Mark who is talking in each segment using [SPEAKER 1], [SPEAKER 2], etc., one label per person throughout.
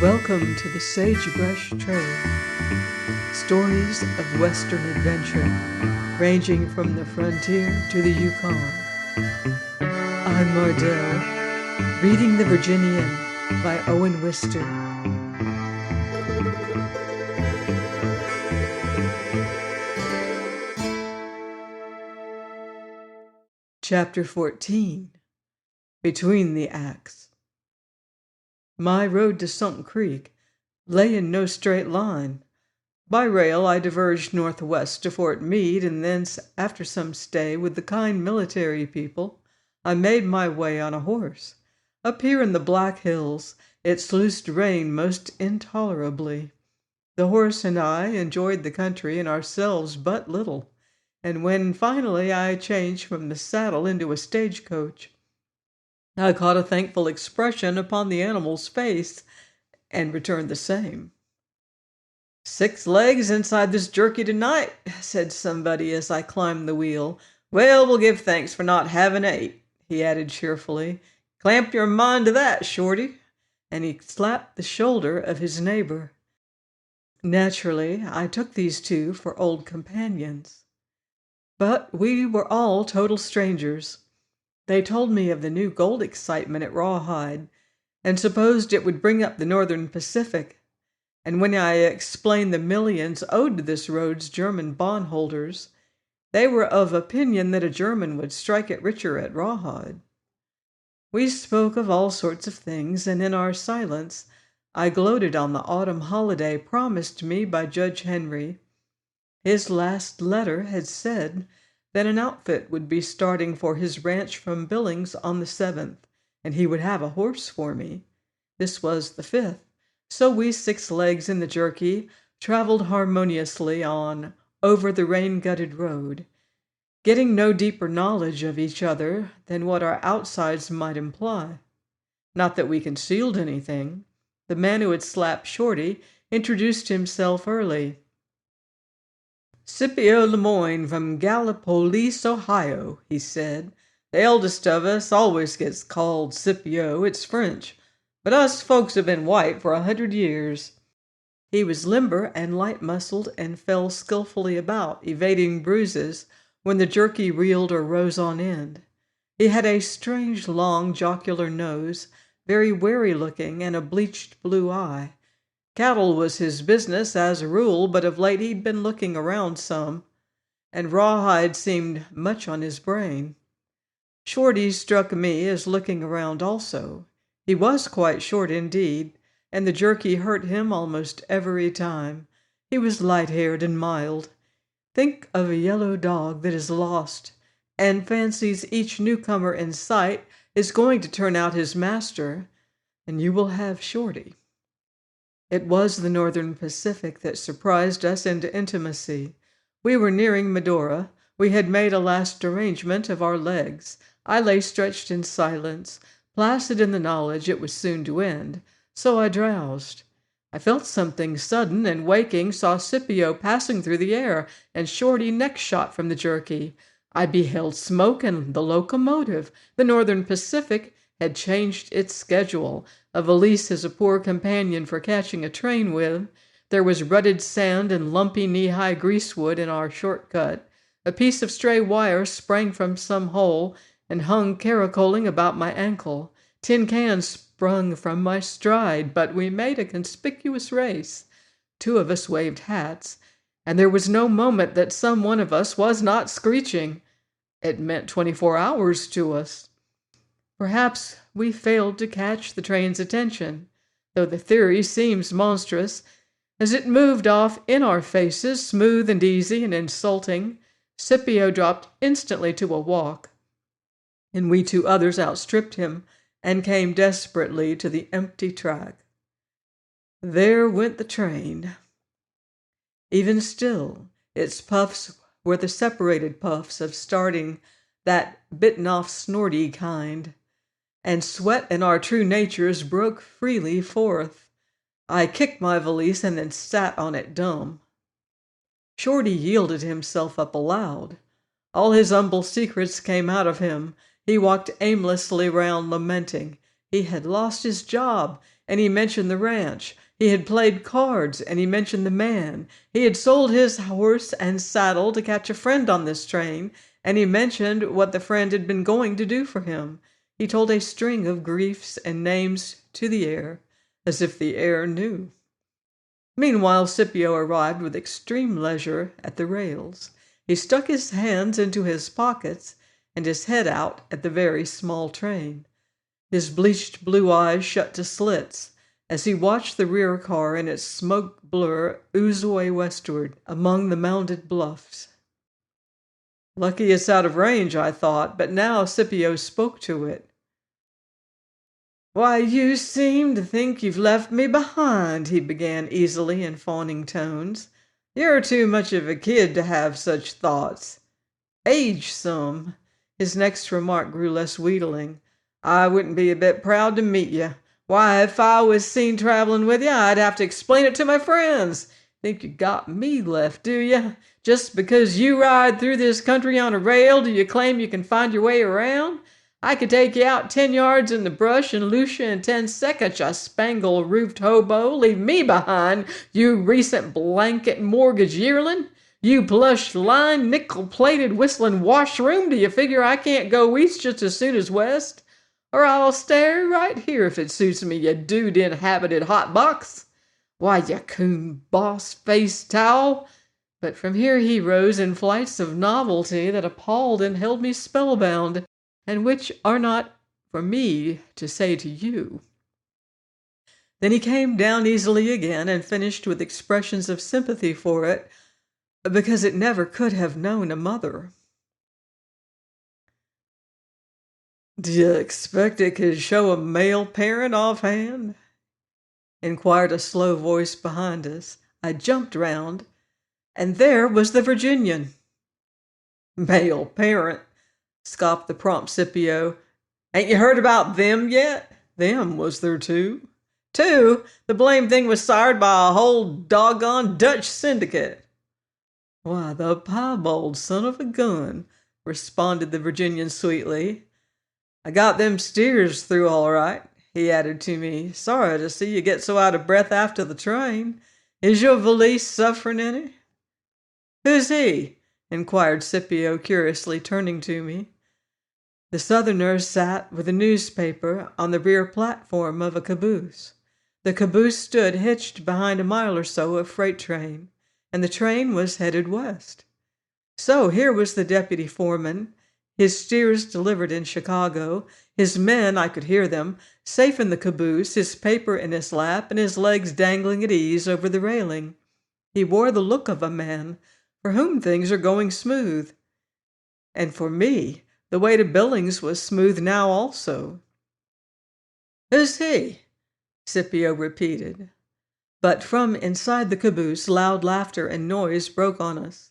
[SPEAKER 1] Welcome to the Sagebrush Trail. Stories of Western adventure, ranging from the frontier to the Yukon. I'm Mardell, reading The Virginian by Owen Wister. Chapter 14. Between the Acts. My road to Sunk Creek lay in no straight line. By rail I diverged northwest to Fort Meade, and thence, after some stay with the kind military people, I made my way on a horse. Up here in the Black Hills, it sluiced rain most intolerably. The horse and I enjoyed the country and ourselves but little, and when finally I changed from the saddle into a stagecoach, I caught a thankful expression upon the animal's face, and returned the same. "6 legs inside this jerky tonight," said somebody as I climbed the wheel. "Well, we'll give thanks for not having 8, he added cheerfully. "Clamp your mind to that, Shorty," and he slapped the shoulder of his neighbor. Naturally, I took these two for old companions. But we were all total strangers. They told me of the new gold excitement at Rawhide, and supposed it would bring up the Northern Pacific. And when I explained the millions owed to this road's German bondholders, they were of opinion that a German would strike it richer at Rawhide. We spoke of all sorts of things, and in our silence I gloated on the autumn holiday promised me by Judge Henry. His last letter had said that an outfit would be starting for his ranch from Billings on the 7th, and he would have a horse for me. This was the 5th, so we 6 legs in the jerky traveled harmoniously on over the rain-gutted road, getting no deeper knowledge of each other than what our outsides might imply. Not that we concealed anything. The man who had slapped Shorty introduced himself early. "Scipio Lemoyne from Gallipolis, Ohio," he said. "The eldest of us always gets called Scipio. It's French, but us folks have been white for 100 years. He was limber and light-muscled and fell skillfully about, evading bruises when the jerky reeled or rose on end. He had a strange, long, jocular nose, very wary-looking, and a bleached blue eye. Cattle was his business as a rule, but of late he'd been looking around some, and Rawhide seemed much on his brain. Shorty struck me as looking around also. He was quite short indeed, and the jerky hurt him almost every time. He was light-haired and mild. Think of a yellow dog that is lost, and fancies each newcomer in sight is going to turn out his master, and you will have Shorty. It was the Northern Pacific that surprised us into intimacy. We were nearing Medora. We had made a last arrangement of our legs. I lay stretched in silence, placid in the knowledge it was soon to end, so I drowsed. I felt something sudden, and waking, saw Scipio passing through the air, and Shorty neck-shot from the jerky. I beheld smoke and the locomotive. The Northern Pacific had changed its schedule. A valise as a poor companion for catching a train with. There was rutted sand and lumpy knee-high greasewood in our shortcut. A piece of stray wire sprang from some hole and hung caracoling about my ankle. Tin cans sprung from my stride, but we made a conspicuous race. 2 of us waved hats, and there was no moment that some one of us was not screeching. It meant 24 hours to us. Perhaps we failed to catch the train's attention, though the theory seems monstrous. As it moved off in our faces, smooth and easy and insulting, Scipio dropped instantly to a walk, and we 2 others outstripped him and came desperately to the empty track. There went the train. Even still, its puffs were the separated puffs of starting, that bitten-off snorty kind, and sweat and our true natures broke freely forth. I kicked my valise and then sat on it dumb. Shorty yielded himself up aloud. All his humble secrets came out of him. He walked aimlessly round lamenting. He had lost his job, and he mentioned the ranch. He had played cards, and he mentioned the man. He had sold his horse and saddle to catch a friend on this train, and he mentioned what the friend had been going to do for him. He told a string of griefs and names to the air, as if the air knew. Meanwhile, Scipio arrived with extreme leisure at the rails. He stuck his hands into his pockets and his head out at the very small train. His bleached blue eyes shut to slits as he watched the rear car in its smoke blur ooze away westward among the mounded bluffs. Lucky it's out of range, I thought, but now Scipio spoke to it. "Why, you seem to think you've left me behind," he began easily in fawning tones. "You're too much of a kid to have such thoughts. Age some." His next remark grew less wheedling. "I wouldn't be a bit proud to meet you. Why, if I was seen traveling with you, I'd have to explain it to my friends. Think you got me left, do you? Just because you ride through this country on a rail, do you claim you can find your way around? I could take you out 10 yards in the brush and loose you in 10 seconds, you spangle-roofed hobo. Leave me behind, you recent blanket mortgage yearling. You plush-lined, nickel-plated whistling washroom. Do you figure I can't go east just as soon as west? Or I'll stay right here if it suits me, you dude-inhabited hotbox. Why, you coon boss-faced towel." But from here he rose in flights of novelty that appalled and held me spellbound, and which are not for me to say to you. Then he came down easily again and finished with expressions of sympathy for it, because it never could have known a mother. "Do you expect it could show a male parent offhand?" inquired a slow voice behind us. I jumped round, and there was the Virginian. "Male parent," scoffed the prompt Scipio. "Ain't you heard about them yet?" Them, was there two? Two? The blame thing was sired by a whole doggone Dutch syndicate. "Why, the piebald son of a gun," responded the Virginian sweetly. "I got them steers through all right," he added to me. "Sorry to see you get so out of breath after the train. Is your valise suffering any?" "Who's he?" inquired Scipio curiously, turning to me. The Southerner sat with a newspaper on the rear platform of a caboose. The caboose stood hitched behind a mile or so of freight train, and the train was headed west. So here was the deputy foreman, his steers delivered in Chicago, his men, I could hear them, safe in the caboose, his paper in his lap, and his legs dangling at ease over the railing. He wore the look of a man for whom things are going smooth. And for me, the way to Billings was smooth now also. "Who's he?" Scipio repeated. But from inside the caboose, loud laughter and noise broke on us.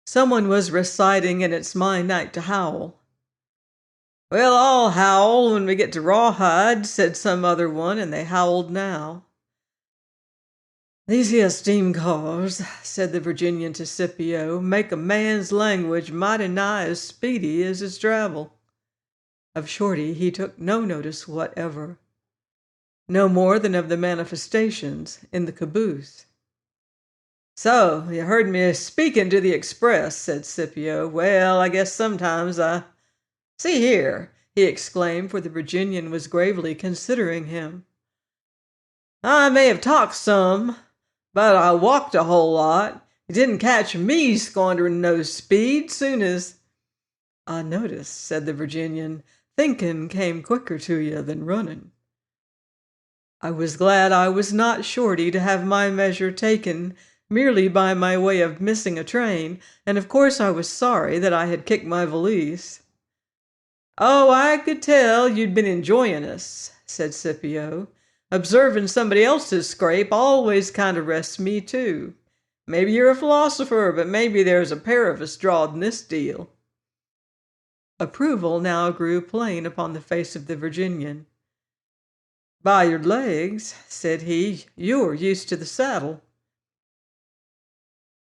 [SPEAKER 1] Someone was reciting in its my night to howl. "We'll all howl when we get to Rawhide," said some other one, and they howled now. "These here steam cars," said the Virginian to Scipio, "make a man's language mighty nigh as speedy as his travel." Of Shorty he took no notice whatever. No more than of the manifestations in the caboose. "So, you heard me speaking to the express," said Scipio. "Well, I guess sometimes See here," he exclaimed, for the Virginian was gravely considering him. "I may have talked some, but I walked a whole lot. You didn't catch me squandering no speed soon as—" "I noticed," said the Virginian. "Thinking came quicker to you than running." I was glad I was not Shorty to have my measure taken merely by my way of missing a train, and of course I was sorry that I had kicked my valise. "Oh, I could tell you'd been enjoying us," said Scipio. "Observing somebody else's scrape always kind of rests me, too. Maybe you're a philosopher, but maybe there's a pair of us drawing this deal." Approval now grew plain upon the face of the Virginian. "By your legs," said he, "you're used to the saddle."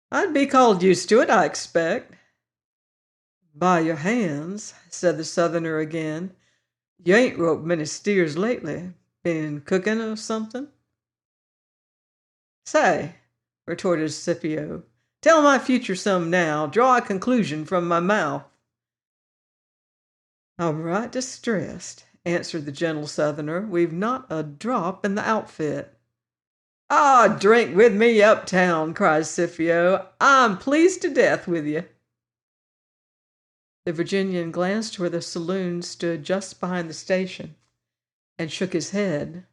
[SPEAKER 1] "I'd be called used to it, I expect." "By your hands," said the Southerner again. "You ain't roped many steers lately. Been cooking or something? Say, retorted Scipio, tell my future some now. Draw a conclusion from my mouth. I'm right distressed, answered the gentle Southerner. We've not a drop in the outfit. Ah, drink with me uptown, cried Scipio. I'm pleased to death with you. The Virginian glanced where the saloon stood just behind the station and shook his head.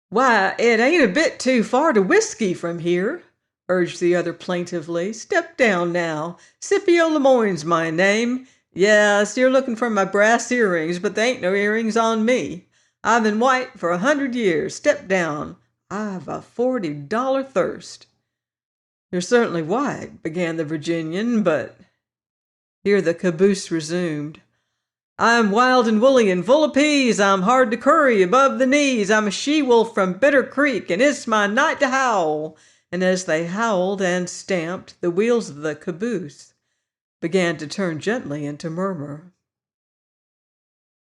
[SPEAKER 1] Why, it ain't a bit too far to whiskey from here, urged the other plaintively. Step down now. Scipio Lemoyne's my name. Yes, you're looking for my brass earrings, but they ain't no earrings on me. I've been white for 100 years. Step down. I've a $40 thirst. You're certainly white, began the Virginian, but... Here the caboose resumed. I'm wild and woolly and full of peas. I'm hard to curry above the knees. I'm a she-wolf from Bitter Creek, and it's my night to howl. And as they howled and stamped, the wheels of the caboose began to turn gently and to murmur.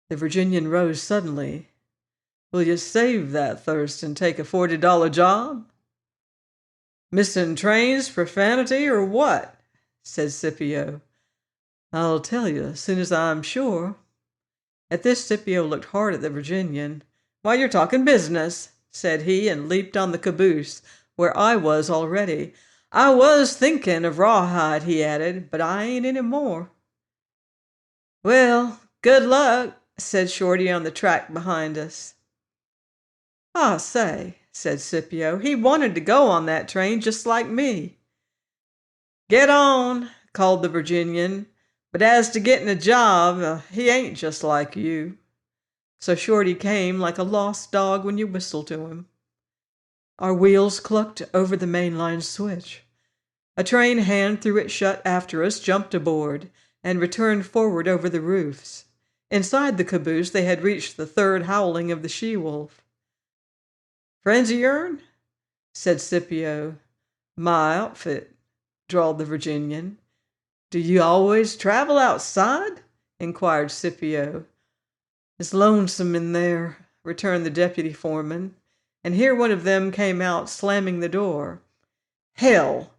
[SPEAKER 1] The Virginian rose suddenly. Will you save that thirst and take a $40 job? Missing trains, profanity, or what? Said Scipio. I'll tell you as soon as I'm sure. At this, Scipio looked hard at the Virginian. Why, you're talking business, said he, and leaped on the caboose, where I was already. I was thinking of rawhide, he added, but I ain't any more. Well, good luck, said Shorty on the track behind us. Ah, say, said Scipio, he wanted to go on that train just like me. Get on, called the Virginian. But as to getting a job, he ain't just like you. So Shorty came like a lost dog when you whistle to him. Our wheels clucked over the main line switch. A train hand threw it shut after us, jumped aboard, and returned forward over the roofs. Inside the caboose they had reached the third howling of the she-wolf. Friends of yourn? Said Scipio. My outfit, drawled the Virginian. Do you always travel outside? Inquired Scipio. It's lonesome in there, returned the deputy foreman, and here one of them came out, slamming the door. Hell,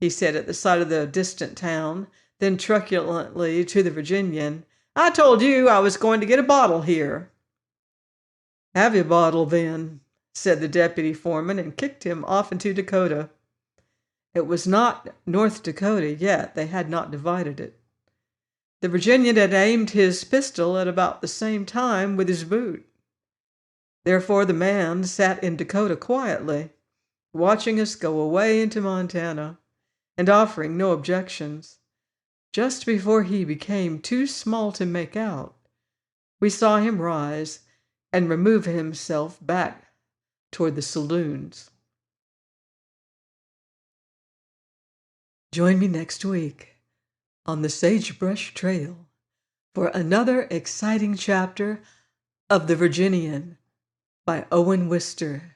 [SPEAKER 1] he said at the sight of the distant town, then truculently to the Virginian, I told you I was going to get a bottle here. Have your bottle, then, said the deputy foreman, and kicked him off into Dakota. It was not North Dakota yet. They had not divided it. The Virginian had aimed his pistol at about the same time with his boot. Therefore the man sat in Dakota quietly, watching us go away into Montana, and offering no objections. Just before he became too small to make out, we saw him rise and remove himself back toward the saloons. Join me next week on the Sagebrush Trail for another exciting chapter of The Virginian by Owen Wister.